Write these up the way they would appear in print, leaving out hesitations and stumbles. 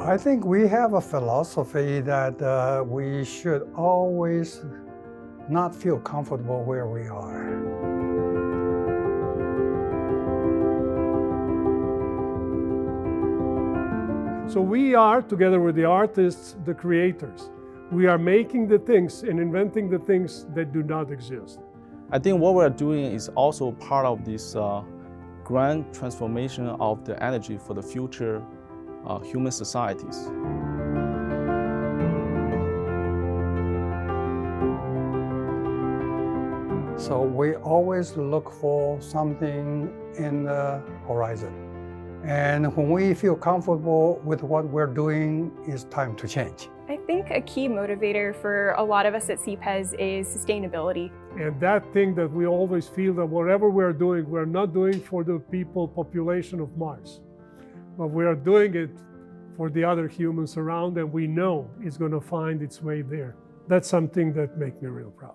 I think we have a philosophy that we should always not feel comfortable where we are. So we are, together with the artists, the creators. We are making the things and inventing the things that do not exist. I think what we're doing is also part of this grand transformation of the energy for the future human societies. So we always look for something in the horizon. And when we feel comfortable with what we're doing, it's time to change. I think a key motivator for a lot of us at CPES is sustainability. And that thing that we always feel that whatever we're doing, we're not doing for the population of Mars, but we are doing it for the other humans around, and we know it's going to find its way there. That's something that makes me real proud.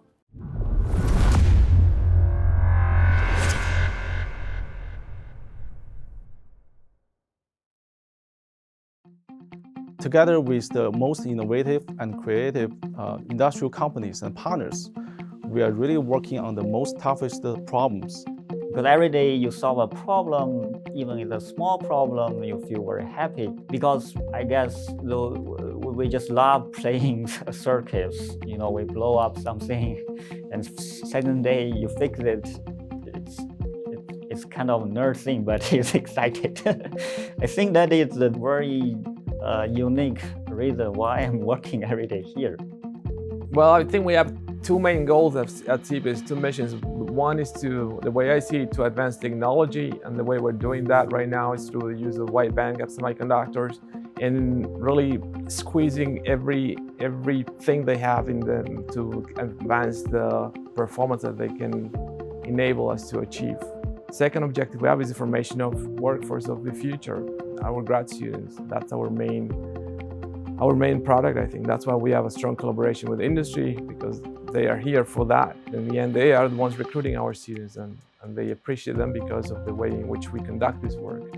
Together with the most innovative and creative industrial companies and partners, we are really working on the most toughest problems. Because every day you solve a problem, even if it's a small problem, you feel very happy. Because I guess we just love playing circuits. You know, we blow up something, and second day you fix it. It's kind of a nerd thing, but it's excited. I think that is the very unique reason why I'm working every day here. Well, I think we have two main goals at CPES, two missions. One is the way I see it, to advance technology, and the way we're doing that right now is through the use of wide bandgap semiconductors and really squeezing everything they have in them to advance the performance that they can enable us to achieve. Second objective we have is the formation of workforce of the future, our grad students. That's our main product, I think. That's why we have a strong collaboration with industry, because they are here for that. In the end, they are the ones recruiting our students, and they appreciate them because of the way in which we conduct this work,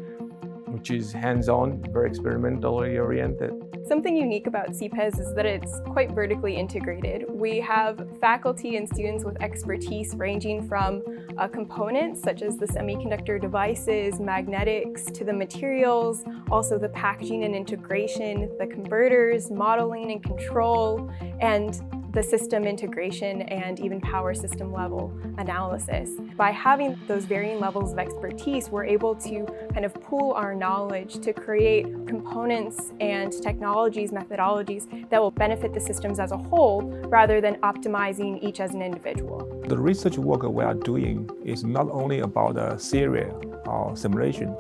which is hands-on, very experimentally oriented. Something unique about CPES is that it's quite vertically integrated. We have faculty and students with expertise ranging from components such as the semiconductor devices, magnetics, to the materials, also the packaging and integration, the converters, modeling and control, and the system integration and even power system level analysis. By having those varying levels of expertise, we're able to kind of pool our knowledge to create components and technologies, methodologies that will benefit the systems as a whole rather than optimizing each as an individual. The research work we are doing is not only about the theory or simulation.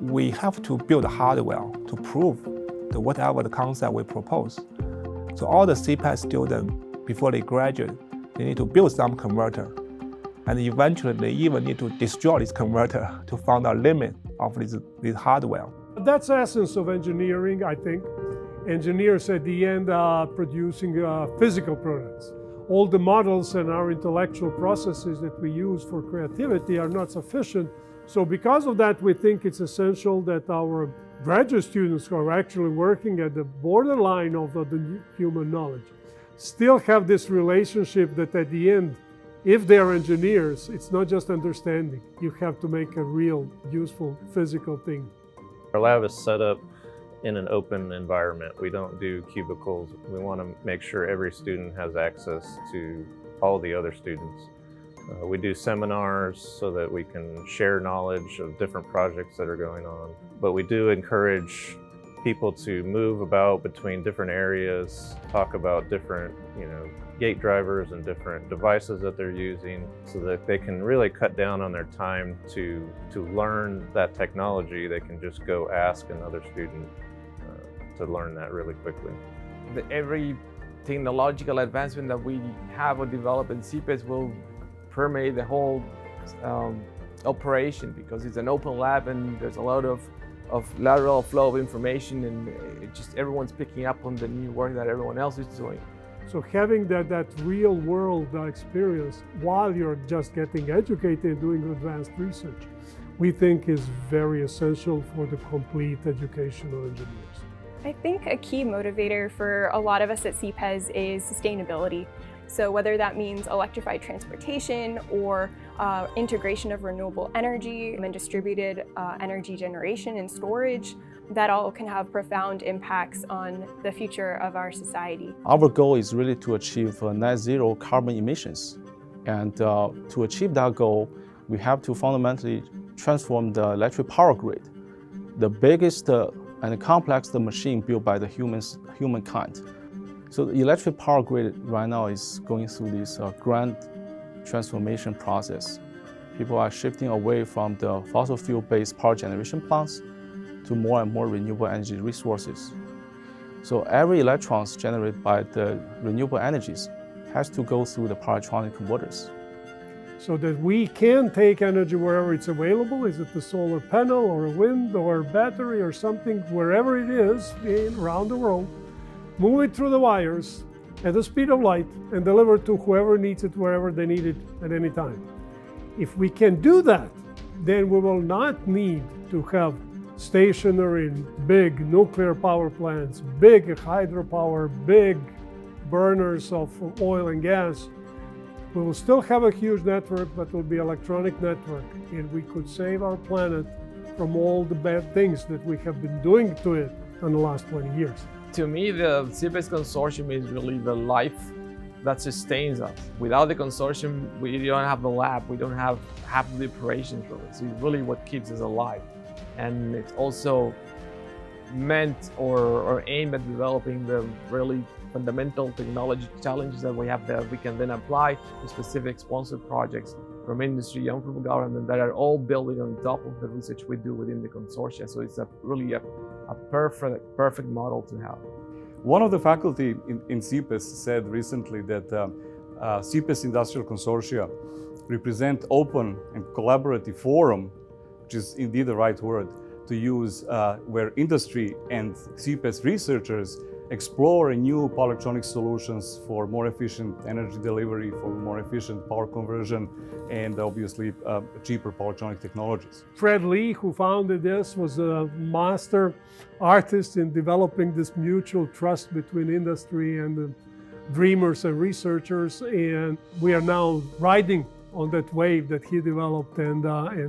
We have to build hardware to prove whatever the concept we propose. So all the CPES students, before they graduate, they need to build some converter. And eventually they even need to destroy this converter to find a limit of this hardware. That's the essence of engineering, I think. Engineers at the end are producing physical products. All the models and our intellectual processes that we use for creativity are not sufficient. So because of that, we think it's essential that our graduate students who are actually working at the borderline of the human knowledge still have this relationship that at the end, if they are engineers, it's not just understanding. You have to make a real, useful, physical thing. Our lab is set up in an open environment. We don't do cubicles. We want to make sure every student has access to all the other students. We do seminars so that we can share knowledge of different projects that are going on. But we do encourage people to move about between different areas, talk about different, gate drivers and different devices that they're using, so that they can really cut down on their time to learn that technology. They can just go ask another student to learn that really quickly. Every technological advancement that we have or develop in CPES will permeate the whole operation, because it's an open lab and there's a lot of lateral flow of information, and just everyone's picking up on the new work that everyone else is doing. So having that real world experience while you're just getting educated and doing advanced research we think is very essential for the complete education of engineers. I think a key motivator for a lot of us at CPES is sustainability. So whether that means electrified transportation or integration of renewable energy and distributed energy generation and storage, that all can have profound impacts on the future of our society. Our goal is really to achieve net zero carbon emissions. And to achieve that goal, we have to fundamentally transform the electric power grid, the biggest and complex machine built by the humankind. So the electric power grid right now is going through this grand transformation process. People are shifting away from the fossil fuel-based power generation plants to more and more renewable energy resources. So every electrons generated by the renewable energies has to go through the power electronic converters. So that we can take energy wherever it's available. Is it the solar panel or a wind or a battery or something, wherever it is around the world, move it through the wires at the speed of light and deliver it to whoever needs it, wherever they need it at any time. If we can do that, then we will not need to have stationary big nuclear power plants, big hydropower, big burners of oil and gas. We will still have a huge network, but it will be an electronic network, and we could save our planet from all the bad things that we have been doing to it in the last 20 years. To me, the CPES consortium is really the life that sustains us. Without the consortium, we don't have the lab, we don't have half of the operations really. So it's really what keeps us alive. And it's also meant or aimed at developing the really fundamental technology challenges that we have that we can then apply to specific sponsored projects from industry and from government that are all building on top of the research we do within the consortia. So it's really a perfect model to have. One of the faculty in CPES said recently that CPES Industrial Consortia represent open and collaborative forum, which is indeed the right word to use, where industry and CPES researchers explore new power electronic solutions for more efficient energy delivery, for more efficient power conversion, and obviously cheaper power electronic technologies. Fred Lee, who founded this, was a master artist in developing this mutual trust between industry and the dreamers and researchers, and we are now riding on that wave that he developed and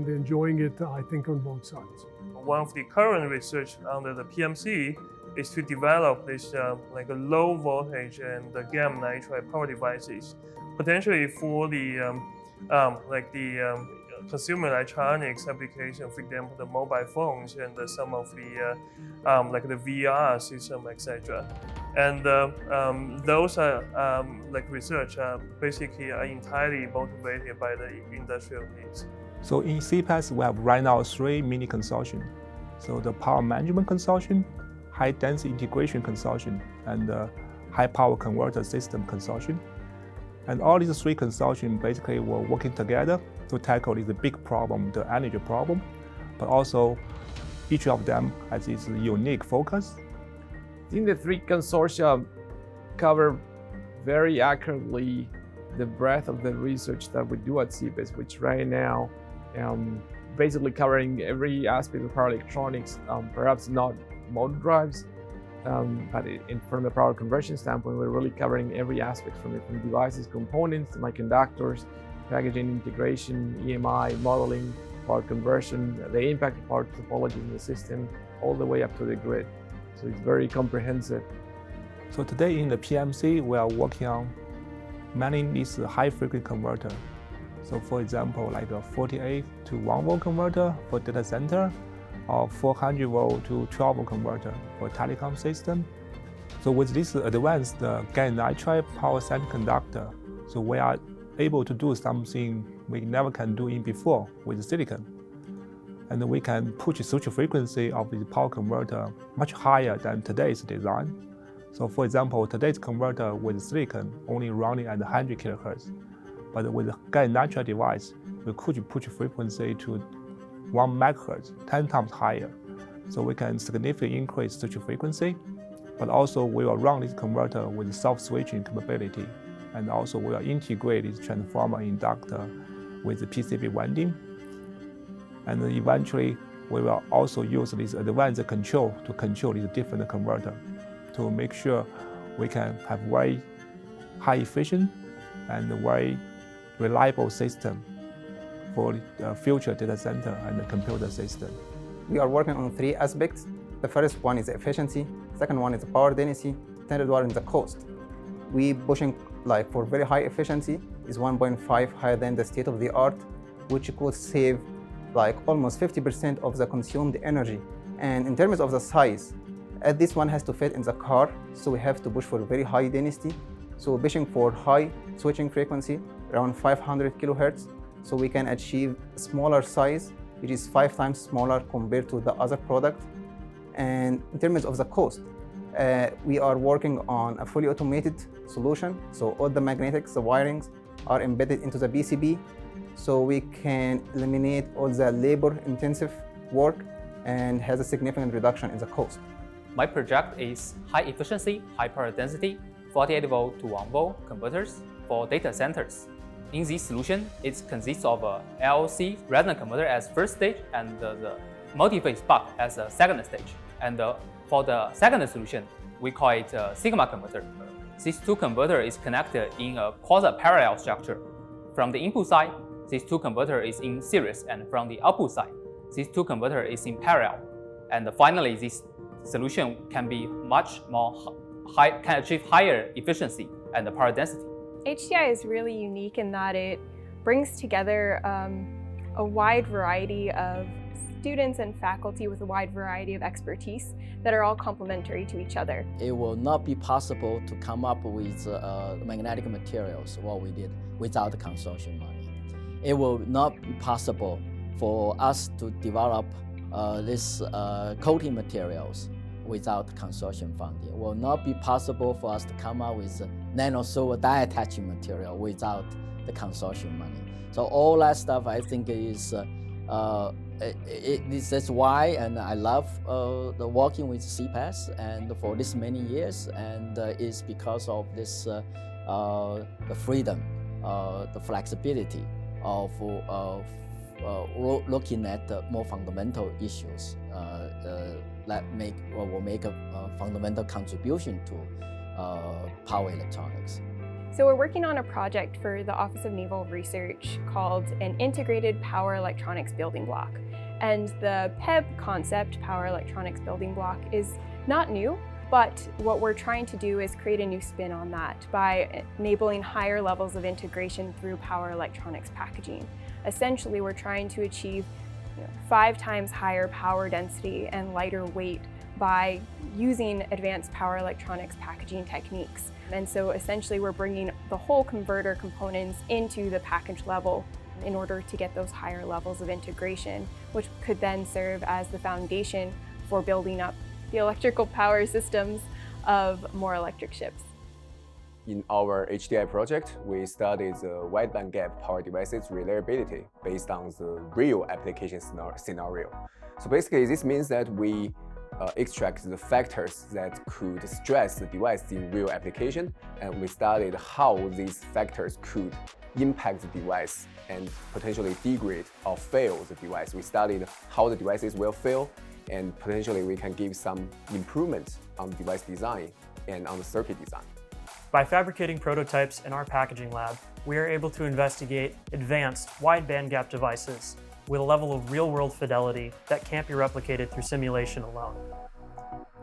enjoying it, I think, on both sides. One of the current research under the PMC is to develop this like a low voltage and the gallium nitride power devices, potentially for the consumer electronics application, for example, the mobile phones and some of the like the VR system, etc. And those are like research basically are entirely motivated by the industrial needs. So in CPES, we have right now 3 mini consortium. So the Power Management Consortium, High Density Integration Consortium, and the High Power Converter System Consortium. And all these 3 consortium basically were working together to tackle this big problem, the energy problem, but also each of them has its unique focus. I think the 3 consortia cover very accurately the breadth of the research that we do at CPES, which right now basically covering every aspect of power electronics, perhaps not motor drives, but from the power conversion standpoint, we're really covering every aspect from devices, components, semiconductors, packaging integration, EMI, modeling, power conversion, the impact of power topology in the system, all the way up to the grid. So it's very comprehensive. So today in the PMC, we are working on many these high-frequency converter. So for example, like a 48 to 1 volt converter for data center, or 400 volt to 12 volt converter for telecom system. So with this advanced gallium nitride power semiconductor, so we are able to do something we never can do in before with silicon. And we can push the switch frequency of the power converter much higher than today's design. So for example, today's converter with silicon only running at 100 kHz. But with the gallium nitride device, we could push frequency to 1 MHz, 10 times higher. So we can significantly increase switch frequency, but also we will run this converter with self-switching capability. And also we will integrate this transformer inductor with the PCB winding. And then eventually, we will also use this advanced control to control these different converters to make sure we can have very high efficient and very reliable system for the future data center and the computer system. We are working on 3 aspects. The first one is efficiency, second one is power density, third one is the cost. We pushing for very high efficiency is 1.5 higher than the state of the art, which could save almost 50% of the consumed energy. And in terms of the size, this one has to fit in the car, so we have to push for very high density. So we're pushing for high switching frequency, around 500 kilohertz, so we can achieve smaller size, which is 5 times smaller compared to the other product. And in terms of the cost, we are working on a fully automated solution. So all the magnetics, the wirings are embedded into the PCB, so we can eliminate all the labor-intensive work and has a significant reduction in the cost. My project is high efficiency, high power density, 48 volt to 1 volt converters for data centers. In this solution, it consists of a LLC resonant converter as first stage and the multi-phase buck as a second stage. And for the second solution, we call it a Sigma converter. These 2 converters is connected in a quasi-parallel structure. From the input side, these 2 converters is in series, and from the output side, these 2 converters is in parallel. And finally, this solution can be much more can achieve higher efficiency and power density. HDI is really unique in that it brings together a wide variety of students and faculty with a wide variety of expertise that are all complementary to each other. It will not be possible to come up with magnetic materials, what we did, without the consortium money. It will not be possible for us to develop this coating materials without consortium funding. It will not be possible for us to come up with nano-silver die attaching material without the consortium money. So all that stuff, I think, is this is why, and I love working with CPES and for this many years, and is because of this the freedom, the flexibility of looking at more fundamental issues that will make a fundamental contribution to power electronics. So we're working on a project for the Office of Naval Research called an Integrated Power Electronics Building Block. And the PEB concept, Power Electronics Building Block, is not new, but what we're trying to do is create a new spin on that by enabling higher levels of integration through power electronics packaging. Essentially, we're trying to achieve 5 times higher power density and lighter weight by using advanced power electronics packaging techniques. And so essentially we're bringing the whole converter components into the package level in order to get those higher levels of integration, which could then serve as the foundation for building up the electrical power systems of more electric ships. In our HDI project, we studied the wide bandgap power devices reliability based on the real application scenario. So basically, this means that we extract the factors that could stress the device in real application, and we studied how these factors could impact the device and potentially degrade or fail the device. We studied how the devices will fail, and potentially we can give some improvements on the device design and on the circuit design. By fabricating prototypes in our packaging lab, we are able to investigate advanced wide bandgap devices with a level of real-world fidelity that can't be replicated through simulation alone.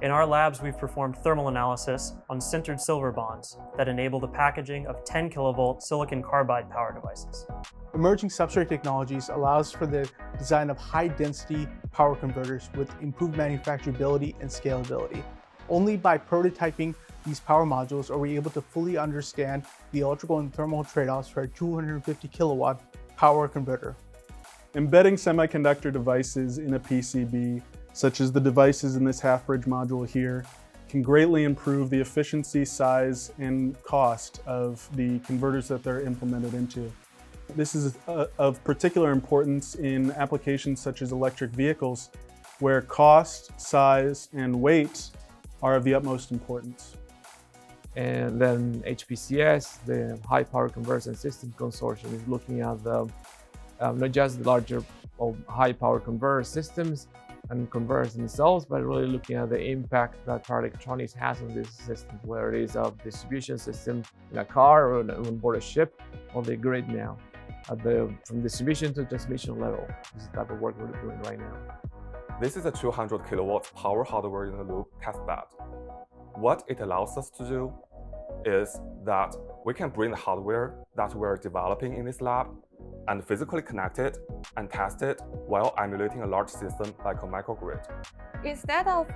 In our labs, we've performed thermal analysis on sintered silver bonds that enable the packaging of 10 kilovolt silicon carbide power devices. Emerging substrate technologies allows for the design of high-density power converters with improved manufacturability and scalability. Only by prototyping these power modules are we able to fully understand the electrical and thermal trade-offs for a 250 kilowatt power converter. Embedding semiconductor devices in a PCB, such as the devices in this half-bridge module here, can greatly improve the efficiency, size, and cost of the converters that they're implemented into. This is of particular importance in applications such as electric vehicles, where cost, size, and weight are of the utmost importance. And then HPCS, the High Power Conversion System Consortium, is looking at the not just the larger high power converter systems and converters themselves, but really looking at the impact that power electronics has on these systems, whether it is a distribution system in a car or on board a ship, or the grid now, from distribution to transmission level. This is the type of work we're doing right now. This is a 200 kilowatts power hardware in the loop testbed. What it allows us to do is that we can bring the hardware that we're developing in this lab and physically connect it and test it while emulating a large system like a microgrid. Instead of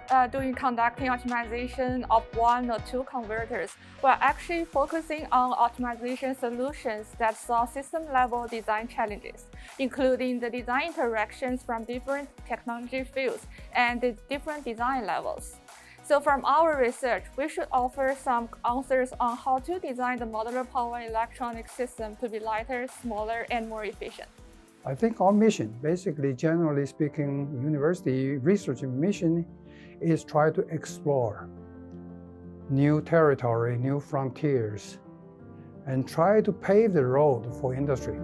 conducting optimization of 1 or 2 converters, we're actually focusing on optimization solutions that solve system-level design challenges, including the design interactions from different technology fields and the different design levels. So from our research, we should offer some answers on how to design the modular power electronic system to be lighter, smaller, and more efficient. I think our mission, basically, generally speaking, university research mission is try to explore new territory, new frontiers, and try to pave the road for industry.